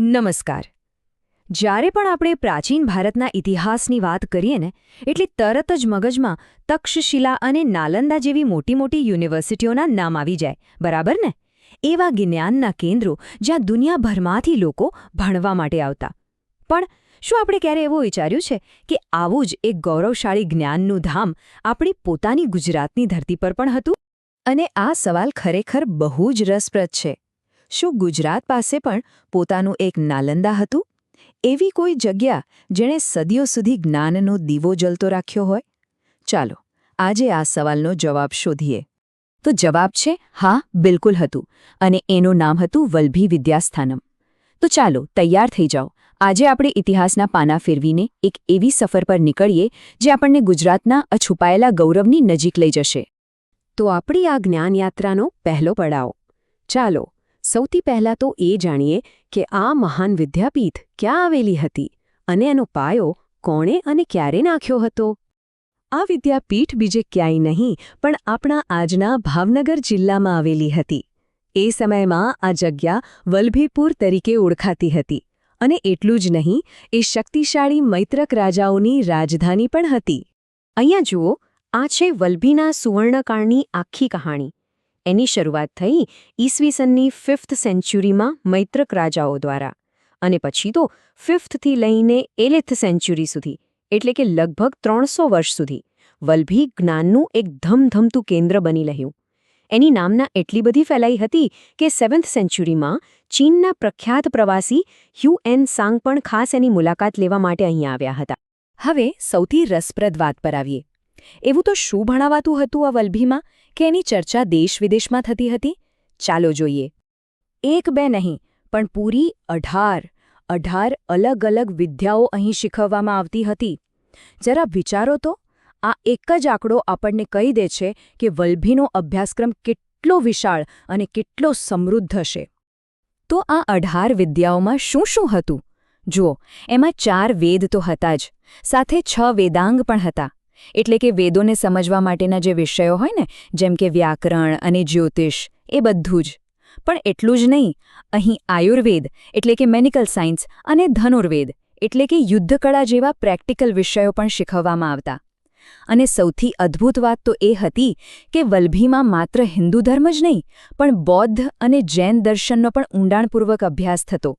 નમસ્કાર. જ્યારે પણ આપણે પ્રાચીન ભારતના ઇતિહાસની વાત કરીએ ને એટલે તરત જ મગજમાં તક્ષશિલા અને નાલંદા જેવી મોટી મોટી યુનિવર્સિટીઓના નામ આવી જાય, બરાબર ને? એવા જ્ઞાનના કેન્દ્રો જ્યાં દુનિયાભરમાંથી લોકો ભણવા માટે આવતા. પણ શું આપણે ક્યારે એવું વિચાર્યું છે કે આવું જ એક ગૌરવશાળી જ્ઞાનનું ધામ આપણી પોતાની ગુજરાતની ધરતી પર પણ હતું? અને આ સવાલ ખરેખર બહુ જ રસપ્રદ છે. શું ગુજરાત પાસે પણ પોતાનું એક નાલંદા હતું? એવી કોઈ જગ્યા જેણે સદીઓ સુધી જ્ઞાનનો દીવો જલતો રાખ્યો હોય? ચાલો આજે આ સવાલનો જવાબ શોધીએ. તો જવાબ છે હા, બિલકુલ હતું, અને એનું નામ હતું વલ્લભી વિદ્યાસ્થાનમ. તો ચાલો તૈયાર થઈ જાઓ. આજે આપણે ઇતિહાસના પાના ફેરવીને એક એવી સફર પર નીકળીએ જે આપણને ગુજરાતના અછુપાયેલા ગૌરવની નજીક લઈ જશે. તો આપણી આ જ્ઞાનયાત્રાનો પહેલો પડાવ. ચાલો સૌથી પહેલાં તો એ જાણીએ કે આ મહાન વિદ્યાપીઠ ક્યાં આવેલી હતી અને એનો પાયો કોણે અને ક્યારે નાખ્યો હતો. આ વિદ્યાપીઠ બીજે ક્યાંય નહીં પણ આપણા આજના ભાવનગર જિલ્લામાં આવેલી હતી. એ સમયમાં આ જગ્યા વલ્લભીપુર તરીકે ઓળખાતી હતી, અને એટલું જ નહીં, એ શક્તિશાળી મૈત્રક રાજાઓની રાજધાની પણ હતી. અહીંયા જુઓ, આ છે વલ્લભીના સુવર્ણકાળની આખી કહાણી. એની શરૂઆત થઈ ઈસવીસનની 5th સેન્ચુરીમાં મૈત્રક રાજાઓ દ્વારા, અને પછી તો 5th થી લઈને 8th સેન્ચુરી સુધી, એટલે કે લગભગ 300 વર્ષ સુધી વલ્લભી જ્ઞાનનું એક ધમધમતું કેન્દ્ર બની રહ્યું. એની નામના એટલી બધી ફેલાઈ હતી કે 7th સેન્ચુરીમાં ચીનના પ્રખ્યાત પ્રવાસી હ્યુએન સાંગ પણ ખાસ એની મુલાકાત લેવા માટે અહીંયા આવ્યા હતા. હવે સૌથી રસપ્રદ વાત પર આવીએ. એવું તો શું ભણાવાતું હતું આ વલ્લભીમાં કે એની ચર્ચા દેશ-વિદેશમાં થતી હતી? ચાલો જોઈએ. એક બે નહીં પણ પૂરી 18 અલગ અલગ વિદ્યાઓ અહીં શીખવવામાં આવતી હતી. જરા વિચારો તો, આ એક જ આંકડો આપણને કહી દે છે કે વલ્લભીનો અભ્યાસક્રમ કેટલો વિશાળ અને કેટલો સમૃદ્ધ હશે. તો આ 18 વિદ્યાઓમાં શું શું હતું? જુઓ, એમાં 4 વેદ તો હતા જ, સાથે 6 વેદાંગ પણ હતા. એટલે કે વેદોને સમજવા માટેના જે વિષયો હોય ને, જેમ કે વ્યાકરણ અને જ્યોતિષ, એ બધું જ. પણ એટલું જ નહીં, અહીં આયુર્વેદ એટલે કે મેડિકલ સાયન્સ અને ધનુર્વેદ એટલે કે યુદ્ધકળા જેવા પ્રેક્ટિકલ વિષયો પણ શીખવવામાં આવતા. અને સૌથી અદ્ભુત વાત તો એ હતી કે વલ્લભીમાં માત્ર હિન્દુ ધર્મ જ નહીં પણ બૌદ્ધ અને જૈન દર્શનનો પણ ઊંડાણપૂર્વક અભ્યાસ થતો.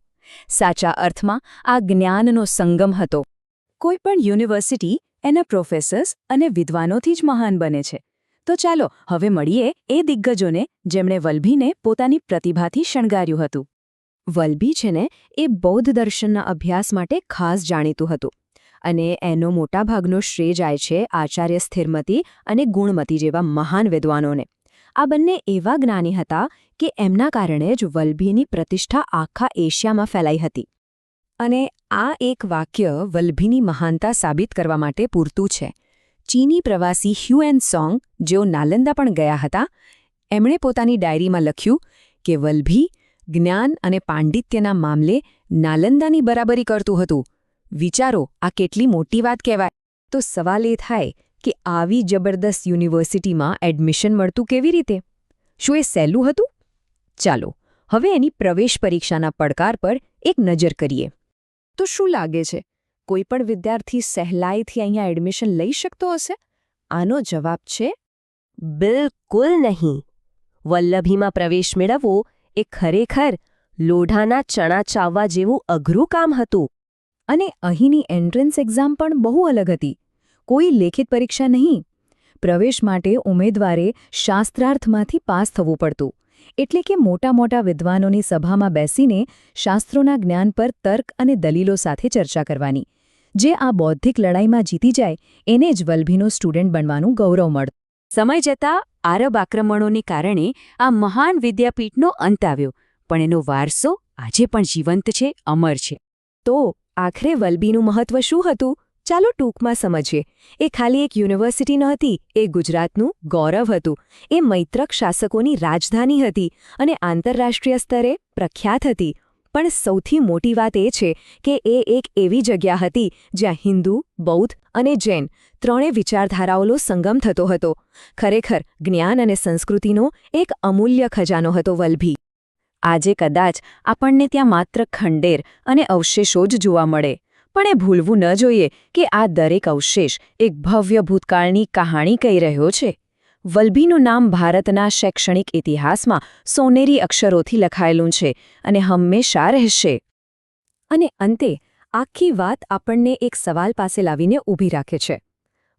સાચા અર્થમાં આ જ્ઞાનનો સંગમ હતો. કોઈ પણ યુનિવર્સિટી એના પ્રોફેસર્સ અને વિદ્વાનોથી જ મહાન બને છે. તો ચાલો હવે મળીએ એ દિગ્ગજોને જેમણે વલ્લભીને પોતાની પ્રતિભાથી શણગાર્યું હતું. વલ્લભી છે ને, એ બૌદ્ધ દર્શનના અભ્યાસ માટે ખાસ જાણીતું હતું, અને એનો મોટાભાગનો શ્રેય જાય છે આચાર્ય સ્થિરમતી અને ગુણમતી જેવા મહાન વિદ્વાનોને. આ બંને એવા જ્ઞાની હતા કે એમના કારણે જ વલ્લભીની પ્રતિષ્ઠા આખા એશિયામાં ફેલાઈ હતી. અને આ એક વાક્ય વલ્લભીની મહાનતા સાબિત કરવા માટે પૂરતું છે. ચીની પ્રવાસી હ્યુએન સાંગ, જેઓ નાલંદા પણ ગયા હતા, એમણે પોતાની ડાયરીમાં લખ્યું કે વલ્લભી જ્ઞાન અને પાંડિત્યના મામલે નાલંદાની બરાબરી કરતું હતું. વિચારો, આ કેટલી મોટી વાત કહેવાય. તો સવાલ એ થાય કે આવી જબરદસ્ત યુનિવર્સિટીમાં એડમિશન મળતું કેવી રીતે? શું એ સહેલું હતું? ચાલો હવે એની પ્રવેશ પરીક્ષાના પડકાર પર એક નજર કરીએ. તો શું લાગે છે, કોઈ પણ વિદ્યાર્થી સહેલાઈથી અહીંયા એડમિશન લઈ શકતો હશે? આનો જવાબ છે બિલકુલ નહીં. વલ્લભીમાં પ્રવેશ મેળવવો એ ખરેખર લોઢાના ચણા ચાવવા જેવું અઘરું કામ હતું. અને અહીંની એન્ટ્રન્સ એક્ઝામ પણ બહુ અલગ હતી. કોઈ લેખિત પરીક્ષા નહીં. પ્રવેશ માટે ઉમેદવારે શાસ્ત્રાર્થમાંથી પાસ થવું પડતું. એટલે કે મોટા વિદ્વાનોની સભામાં બેસીને શાસ્ત્રોના જ્ઞાન પર તર્ક અને દલીલો સાથે ચર્ચા કરવાની. જે આ બૌદ્ધિક લડાઈમાં જીતી જાય એને જ વલ્લભીનો સ્ટુડન્ટ બનવાનું ગૌરવ મળતું. સમય જતાં આરબ આક્રમણોને કારણે આ મહાન વિદ્યાપીઠનો અંત આવ્યો, પણ એનો વારસો આજે પણ જીવંત છે, અમર છે. તો આખરે વલ્લભીનું મહત્વ શું હતું? ચાલો ટૂંકમાં સમજીએ. એ ખાલી એક યુનિવર્સિટી નહોતી, એ ગુજરાતનું ગૌરવ હતું. એ મૈત્રક શાસકોની રાજધાની હતી અને આંતરરાષ્ટ્રીય સ્તરે પ્રખ્યાત હતી. પણ સૌથી મોટી વાત એ છે કે એ એક એવી જગ્યા હતી જ્યાં હિન્દુ, બૌદ્ધ અને જૈન ત્રણેય વિચારધારાઓનો સંગમ થતો હતો. ખરેખર જ્ઞાન અને સંસ્કૃતિનો એક અમૂલ્ય ખજાનો હતો વલ્લભી. આજે કદાચ આપણને ત્યાં માત્ર ખંડેર અને અવશેષો જ જોવા મળે, પણ એ ભૂલવું ન જોઈએ કે આ દરેક અવશેષ એક ભવ્ય ભૂતકાળની કહાણી કહી રહ્યો છે. વલ્લભીનું નામ ભારતના શૈક્ષણિક ઇતિહાસમાં સોનેરી અક્ષરોથી લખાયેલું છે અને હંમેશા રહેશે. અને અંતે આખી વાત આપણને એક સવાલ પાસે લાવીને ઊભી રાખે છે.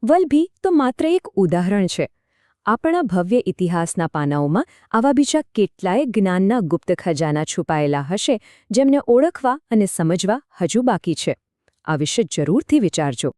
વલ્લભી તો માત્ર એક ઉદાહરણ છે. આપણા ભવ્ય ઇતિહાસના પાનાઓમાં આવા બીજા કેટલાય જ્ઞાનના ગુપ્ત ખજાના છુપાયેલા હશે, જેમને ઓળખવા અને સમજવા હજુ બાકી છે. આ વિશે જરૂરથી વિચારજો.